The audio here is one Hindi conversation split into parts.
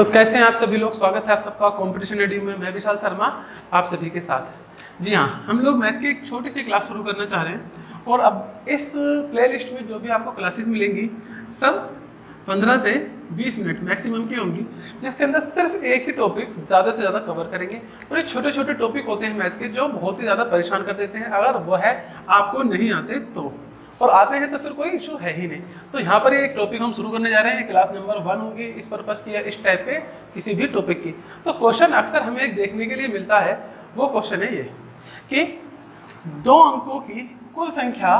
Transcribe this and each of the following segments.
तो कैसे हैं आप सभी लोग। स्वागत है आप सबका कंपटीशन एडी में। मैं विशाल शर्मा आप सभी के साथ। जी हाँ, हम लोग मैथ की एक छोटी सी क्लास शुरू करना चाह रहे हैं और अब इस प्लेलिस्ट में जो भी आपको क्लासेस मिलेंगी सब 15 से 20 मिनट मैक्सिमम की होंगी, जिसके अंदर सिर्फ एक ही टॉपिक ज़्यादा से ज़्यादा कवर करेंगे। और ये छोटे छोटे टॉपिक होते हैं मैथ के जो बहुत ही ज़्यादा परेशान कर देते हैं अगर वो है आपको नहीं आते तो, और आते हैं तो फिर कोई इशू है ही नहीं। तो यहाँ पर ये एक टॉपिक हम शुरू करने जा रहे हैं। क्लास नंबर 1 होगी इस पर्पज़ की या इस टाइप के किसी भी टॉपिक की। तो क्वेश्चन अक्सर हमें एक देखने के लिए मिलता है, वो क्वेश्चन है ये कि 2 अंकों की कुल संख्या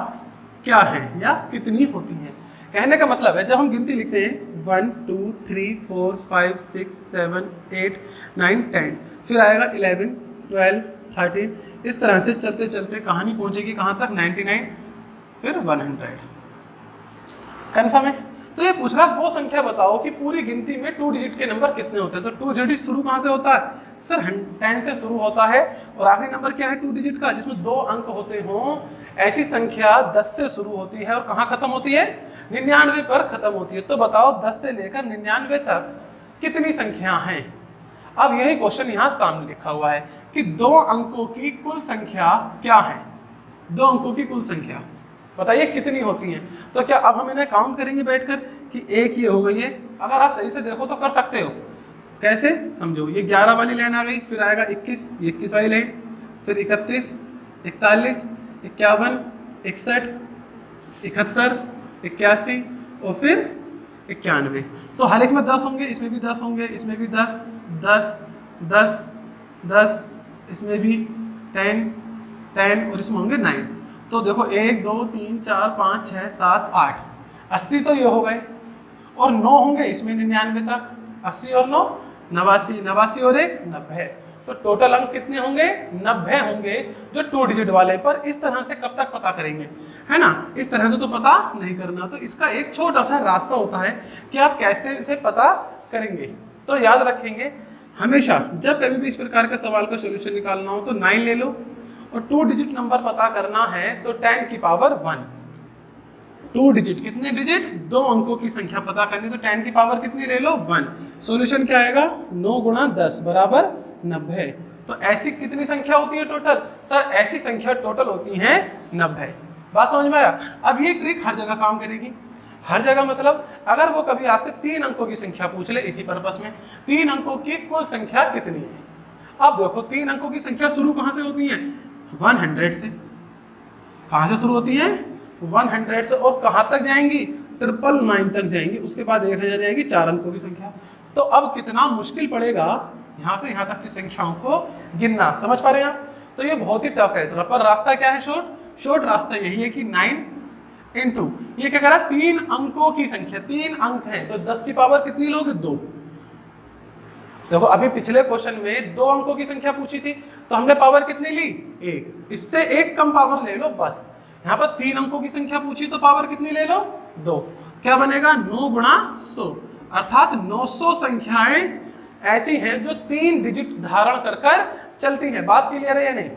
क्या है या कितनी होती है। कहने का मतलब है जब हम गिनती लिखते हैं 1 2 3 4 5 6 7 8 9 10, फिर आएगा 11 12 13, इस तरह से चलते चलते कहानी पहुंचेगी कहाँ तक 99, फिर 100। कन्फर्म है। तो ये पूछ रहा वो संख्या बताओ कि पूरी गिनती में 2 डिजिट के नंबर कितने होते हैं। तो 2 डिजिट शुरू कहाँ से होता है सर? 10 से शुरू होता है। और आखिरी नंबर क्या है 2 डिजिट का जिसमें 2 अंक होते हों, ऐसी संख्या 10 से शुरू होती है और कहाँ खत्म होती है? 99 पर खत्म होती है। तो बताओ 10 से लेकर 99 तक कितनी संख्या हैं। अब यही क्वेश्चन यहाँ सामने लिखा हुआ है कि 2 अंकों की कुल संख्या क्या है। 2 अंकों की कुल संख्या बताइए कितनी होती हैं। तो क्या अब हम इन्हें काउंट करेंगे बैठकर कि एक ये हो गई है। अगर आप सही से देखो तो कर सकते हो। कैसे समझो, ये 11 वाली लाइन आ गई, फिर आएगा 21, 21 वाली लाइन, फिर 31, 41, 51, 61, 71, 81 और फिर 91। तो हर एक में 10 होंगे, इसमें भी 10 होंगे, इसमें भी 10 10 10 10, इसमें भी 10 10 और इसमें होंगे 9। तो देखो 1 2 3 4 5 6 7 8, 80 तो ये हो गए और 9 होंगे इसमें 99 तक। 80 और 9 89, 89 और 1 90। तो टोटल अंक कितने होंगे? 90 होंगे जो 2 डिजिट वाले। पर इस तरह से कब तक पता करेंगे, है ना? इस तरह से तो पता नहीं करना। तो इसका एक छोटा सा रास्ता होता है कि आप कैसे इसे पता करेंगे। तो याद रखेंगे हमेशा जब कभी भी इस प्रकार का सवाल का सोल्यूशन निकालना हो तो 9 ले लो और 2 डिजिट नंबर पता करना है तो 10 की पावर 1। 2 डिजिट कितने डिजिट? 2 अंकों की संख्या पता करनी तो 10 की पावर कितनी ले लो? 1। सॉल्यूशन क्या आएगा? 9 गुणा 10 बराबर 90। तो ऐसी कितनी संख्या होती है टोटल? सर ऐसी संख्या टोटल होती है 90। बात समझ में आया? अब ये ट्रिक हर जगह काम करेगी। हर जगह मतलब अगर वो कभी आपसे 3 अंकों की संख्या पूछ ले इसी पर्पस में, 3 अंकों की कुल संख्या कितनी है। अब देखो 3 अंकों की संख्या शुरू कहाँ से होती है? 100 से। कहाँ से शुरू होती है? 100 से। और कहाँ तक जाएंगी? 999 तक जाएंगी। उसके बाद 1000 जाएगी 4 अंकों की संख्या। तो अब कितना मुश्किल पड़ेगा यहाँ से यहाँ तक की संख्याओं को गिनना। समझ पा रहे हैं आप? तो ये बहुत ही टफ है। पर रास्ता क्या है? शॉर्ट रास्ता यही है कि 9 इंटू ये क्या करा? 3 अंकों की संख्या, 3 अंक है तो 10 की पावर कितनी लोगे? 2। देखो अभी पिछले क्वेश्चन में 2 अंकों की संख्या पूछी थी तो हमने पावर कितनी ली? 1। इससे एक कम पावर ले लो बस। यहाँ पर 3 अंकों की संख्या पूछी तो पावर कितनी ले लो? 2। क्या बनेगा? 9 गुणा 100, अर्थात 900 संख्याएं ऐसी हैं जो 3 डिजिट धारण कर कर चलती हैं। बात क्लियर है या नहीं?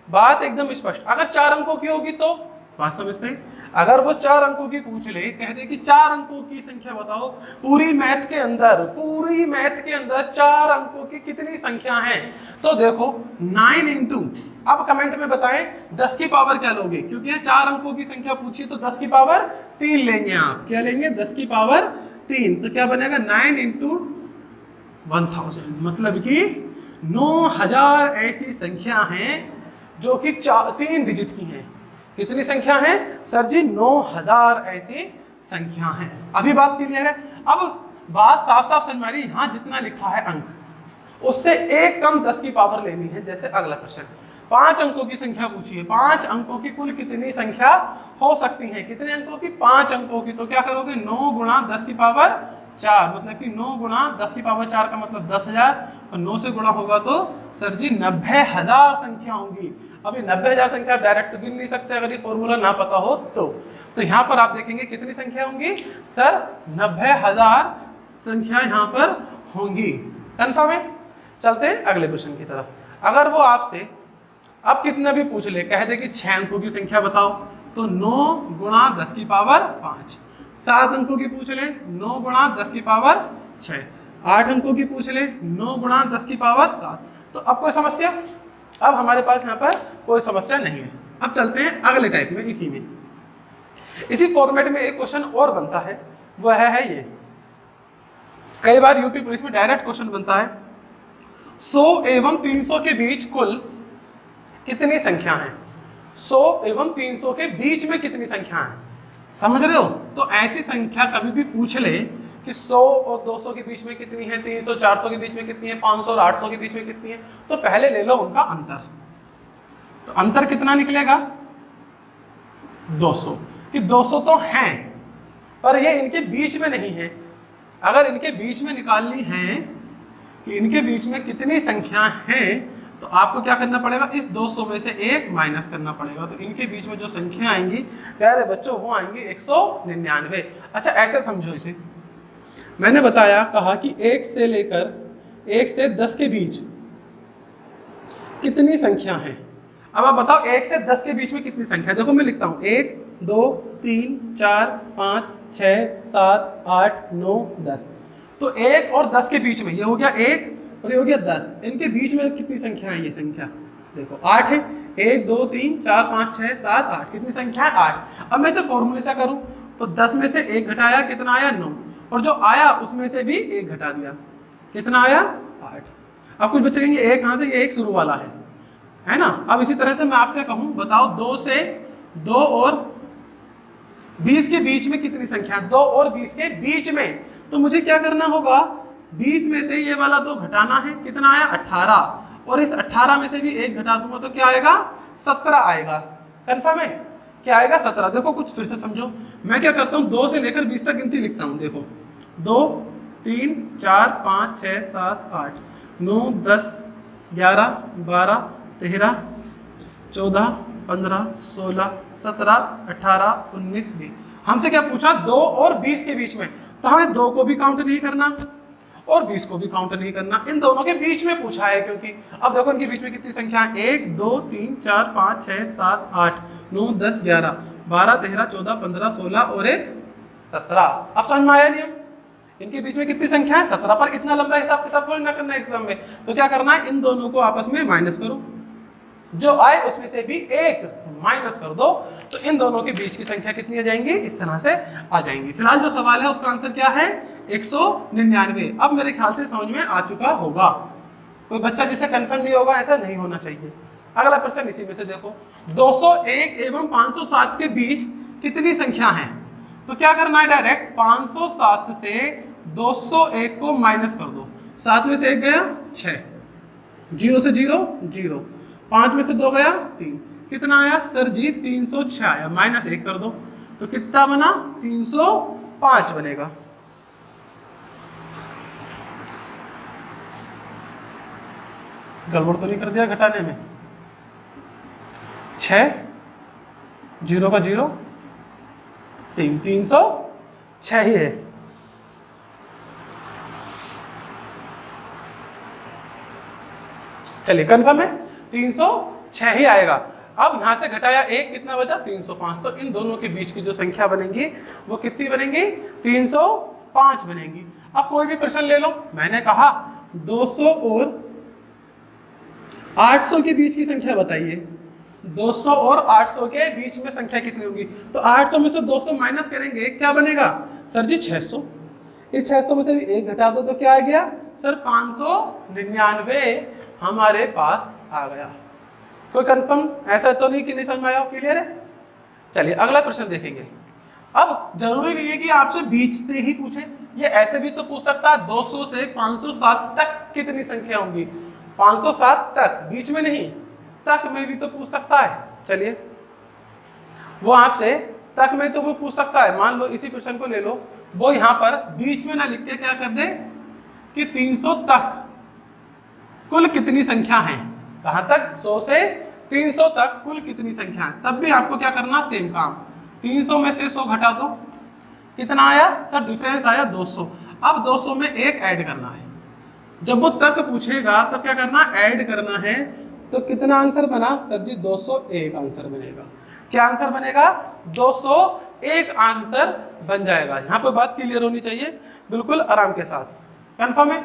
बात एकदम स्पष्ट। अगर 4 अंकों की होगी तो बात समझते हैं। अगर वो 4 अंकों की पूछ ले, कह दे कि 4 अंकों की संख्या बताओ पूरी मैथ के अंदर 4 अंकों की कितनी संख्या है, तो देखो 9 इंटू, अब कमेंट में बताएं 10 की पावर क्या लोगे, क्योंकि ये 4 अंकों की संख्या पूछी तो 10 की पावर 3 लेंगे आप। क्या लेंगे? 10 की पावर 3। तो क्या बनेगा? 9 इंटू 1000, मतलब कि 9000 ऐसी संख्या हैं जो कि 3 डिजिट की हैं। कितनी संख्या है सर जी? 9000 ऐसी संख्या है। अभी बात क्लियर है? अब बात साफ साफ समझ में आ रही है। यहाँ जितना लिखा है अंक उससे एक कम 10 की पावर लेनी है। जैसे अगला प्रश्न, 5 अंकों की संख्या पूछी है। 5 अंकों की कुल कितनी संख्या हो सकती है? कितने अंकों की? 5 अंकों की। तो क्या करोगे? 9 गुणा 10 की पावर 4, मतलब कि 9 गुणा 10 की पावर 4 का मतलब 10,000 और 9 से गुणा होगा तो सर जी 90,000 संख्या होंगी। अभी 90,000 संख्या डायरेक्ट गिन नहीं सकते अगर ये फॉर्मूला ना पता हो तो यहाँ पर आप देखेंगे कितनी संख्या होंगी सर? 90,000 संख्या यहाँ पर होंगी। कन्फर्म है? चलते हैं अगले प्रश्न की तरफ। अगर वो आपसे अब कितना भी पूछ ले, कह दे कि 6 अंकों की संख्या बताओ, तो 9 गुणा 10 की पावर 5। 7 अंकों की पूछ ले, 9 गुणा 10 की पावर 6। 8 अंकों की पूछ ले, 9 गुणा 10 की पावर 7। तो अब कोई समस्या? अब हमारे पास यहाँ पर कोई समस्या नहीं है। अब चलते हैं अगले टाइप में। इसी फॉर्मेट में एक क्वेश्चन और बनता है, वह है ये। कई बार यूपी पुलिस में डायरेक्ट क्वेश्चन बनता है, 100 एवं 300 के बीच कुल कितनी संख्या है? 100 एवं 300 के बीच में कितनी संख्या है? समझ रहे हो? तो ऐसी संख्या कभी भी पूछ ले कि 100 और 200 के बीच में कितनी है, 300 400 के बीच में कितनी है, 500 और 800 के बीच में कितनी है, तो पहले ले लो उनका अंतर। तो अंतर कितना निकलेगा? 200। कि 200 तो हैं, पर ये इनके बीच में नहीं है। अगर इनके बीच में निकालनी है कि इनके बीच में कितनी संख्या है, तो आपको क्या करना पड़ेगा? इस 200 में से 1 माइनस करना पड़ेगा। तो इनके बीच में जो संख्या आएंगी प्यारे बच्चों, वो आएंगी 199। अच्छा, ऐसे समझो इसे। मैंने बताया, कहा कि 1 से लेकर 1 से 10 के बीच कितनी संख्या है। अब आप बताओ 1 से 10 के बीच में कितनी संख्या है। देखो मैं लिखता हूँ, 1 2 3 4 5 6 7 8 9 10। तो 1 और 10 के बीच में ये हो गया 1 और ये हो गया 10। इनके बीच में कितनी संख्या है? ये संख्या देखो 8 है। 1 2 3 4 5 6 7 8। कितनी संख्या है? 8। अब मैं इसे फॉर्मूले से करूँ तो 10 में से 1 घटाया, कितना आया? 9। और जो आया उसमें से भी 1 घटा दिया, कितना आया? 8। अब कुछ बच्चे कहेंगे 1 कहाँ से? ये 1 शुरू वाला है ना। अब इसी तरह से मैं आपसे कहूँ, बताओ 2 और 20 के बीच में कितनी संख्या? 2 और 20 के बीच में। तो मुझे क्या करना होगा? 20 में से ये वाला 2 घटाना है, कितना आया? 18। और इस 18 में से भी 1 घटा दूंगा तो क्या आएगा? 17 आएगा। कंफर्म है? क्या आएगा? 17। देखो कुछ फिर से समझो। मैं क्या करता हूँ, 2 से लेकर 20 तक गिनती लिखता हूँ। देखो 2 3 4 5 6 7 8 9 10 11 12 13 14 15 16 17 18 19 20। हमसे क्या पूछा? 2 और 20 के बीच में। तो हमें 2 को भी काउंट नहीं करना और 20 को भी काउंट नहीं करना, इन दोनों के बीच में पूछा है। क्योंकि अब देखो इनके बीच में कितनी संख्या है? 1 2 3 4 5 6 7 8 9 10 11 12 13 14 15 16 और 1 17। अब समझ में आया नियम? इनके बीच में कितनी संख्या है? 17। पर इतना लंबा हिसाब किताब थोड़ी ना करना है एग्जाम में। तो क्या करना है? इन दोनों को आपस में माइनस करो, जो आए उसमें से भी 1 माइनस कर दो, तो इन दोनों के बीच की संख्या कितनी आ जाएंगी? इस तरह से आ जाएंगी। फिलहाल जो सवाल है उसका आंसर क्या है? 199। अब मेरे ख्याल से समझ में आ चुका होगा। कोई बच्चा जिसे कंफर्म नहीं होगा, ऐसा नहीं होना चाहिए। अगला प्रश्न इसी में से देखो, 201 एवं 507 के बीच कितनी संख्या है? तो क्या करना है? डायरेक्ट 507 से 201 को माइनस कर दो। 7 में से 1 गया 6, 0 से 0 0, 5 में से 2 गया 3, कितना आया? सर जी 306 आया। माइनस 1 कर दो तो कितना बना? 305 बनेगा। गड़बड़ तो नहीं कर दिया घटाने में? 6 0 का 0 3, 306 ही है। चलिए कंफर्म है? 306 ही आएगा। अब यहां से घटाया 1, कितना बचा? 305। तो इन दोनों के बीच की जो संख्या बनेंगी वो कितनी बनेंगी? 305 बनेंगी। अब कोई भी प्रश्न ले लो। मैंने कहा 200 और 800 के बीच की संख्या बताइए। 200 और 800 के बीच में संख्या कितनी होगी? तो 800 में से 200 माइनस करेंगे, क्या बनेगा? सर जी 600। इस 600 में से भी 1 घटा दो तो क्या आ गया? सर 599 हमारे पास आ गया। कोई कंफर्म? ऐसा तो नहीं कि नहीं समझ में आया? क्लियर है? चलिए अगला प्रश्न देखेंगे। अब जरूरी नहीं है कि आपसे बीच से ही पूछे, ये ऐसे भी तो पूछ सकता है 200 से 507 तक कितनी संख्या होंगी। 507 तक, बीच में नहीं, तक में भी तो पूछ सकता है। चलिए वो आपसे तक में तो वो पूछ सकता है। मान लो इसी प्रश्न को ले लो, वो यहाँ पर बीच में ना लिख के क्या कर दे कि 300 तक कुल कितनी संख्या है। कहां तक? 100 से 300 तक कुल कितनी संख्या है। तब भी आपको क्या करना? सेम काम। 300 में से 100 घटा दो, कितना आया? सर डिफरेंस आया 200। अब 200 में 1 ऐड करना है। जब वो तक पूछेगा तो क्या करना? ऐड करना है। तो कितना आंसर बना? सर जी 201 आंसर बनेगा। क्या आंसर बनेगा? 201 आंसर बन जाएगा। यहाँ पर बात क्लियर होनी चाहिए बिल्कुल आराम के साथ। कंफर्म है?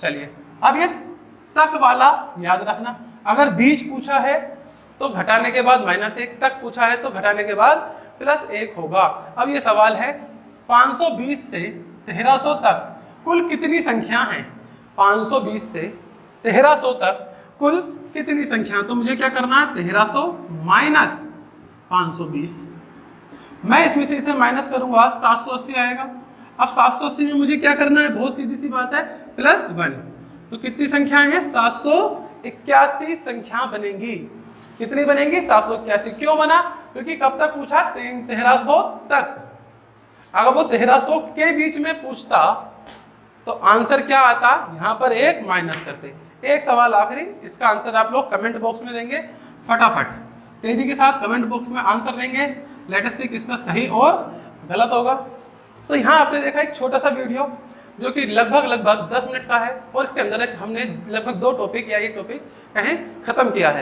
चलिए अब ये तक वाला याद रखना, अगर बीच पूछा है तो घटाने के बाद -1, तक पूछा है तो घटाने के बाद +1 होगा। अब ये सवाल है 520 से 1300 तक कुल कितनी संख्या हैं? 520 से 1300 तक कुल कितनी संख्या? तो मुझे क्या करना है, 1300 माइनस 520, मैं इसमें से इसे माइनस करूंगा 780 आएगा। अब 780 में मुझे क्या करना है, बहुत सीधी सी बात है, +1, तो कितनी संख्याएं हैं, 781 संख्या बनेंगी। कितनी बनेंगी, 781। क्यों बना, क्योंकि कब तक पूछा, 1300 तक। अगर वो 1300 के बीच में पूछता तो आंसर क्या आता, यहाँ पर 1 माइनस करते। एक सवाल आखिरी, इसका आंसर आप लोग कमेंट बॉक्स में देंगे, फटाफट तेजी के साथ कमेंट बॉक्स में आंसर देंगे। लेट अस सी किसका सही और गलत होगा। तो यहाँ आपने देखा एक छोटा सा वीडियो जो कि लगभग 10 मिनट का है और इसके अंदर हमने लगभग 2 टॉपिक या एक टॉपिक कहें खत्म किया है।